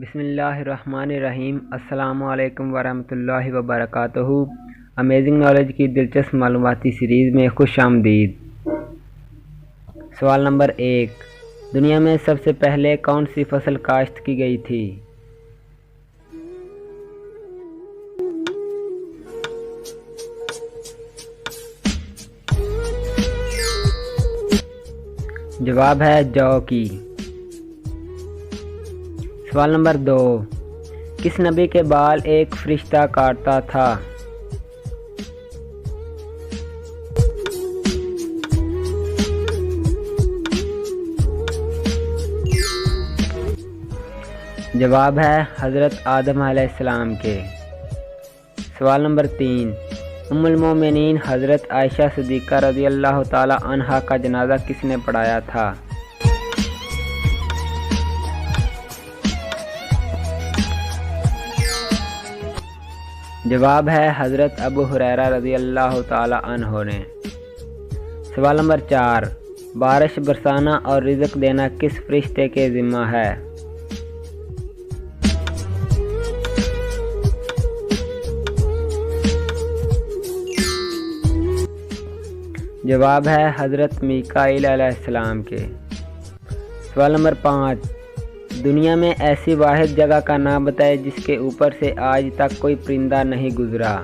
بسم اللہ الرحمن الرحیم۔ السلام علیکم ورحمۃ اللہ وبرکاتہ۔ امیزنگ نالج کی دلچسپ معلوماتی سیریز میں خوش آمدید۔ سوال نمبر 1، دنیا میں سب سے پہلے کون سی فصل کاشت کی گئی تھی؟ جواب ہے جو کی۔ سوال نمبر 2، کس نبی کے بال ایک فرشتہ کاٹتا تھا؟ جواب ہے حضرت آدم علیہ السلام کے۔ سوال نمبر 3، ام المومنین حضرت عائشہ صدیقہ رضی اللہ تعالی عنہا کا جنازہ کس نے پڑھایا تھا؟ جواب ہے حضرت ابو ہریرہ رضی اللہ تعالی عنہ نے۔ سوال نمبر 4، بارش برسانا اور رزق دینا کس فرشتے کے ذمہ ہے؟ جواب ہے حضرت میکائیل علیہ السلام کے۔ سوال نمبر 5، دنیا میں ایسی واحد جگہ کا نام بتائے جس کے اوپر سے آج تک کوئی پرندہ نہیں گزرا۔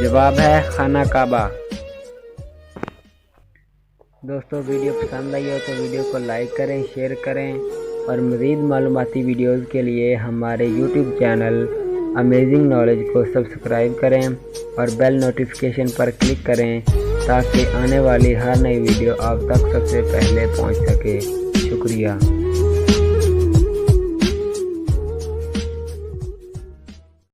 جواب ہے خانہ کعبہ۔ دوستو، ویڈیو پسند آئی ہو تو ویڈیو کو لائک کریں، شیئر کریں اور مزید معلوماتی ویڈیوز کے لیے ہمارے یوٹیوب چینل امیزنگ نالج کو سبسکرائب کریں اور بیل نوٹیفیکیشن پر کلک کریں تاکہ آنے والی ہر نئی ویڈیو آپ تک سب سے پہلے پہنچ سکے۔ شکریہ۔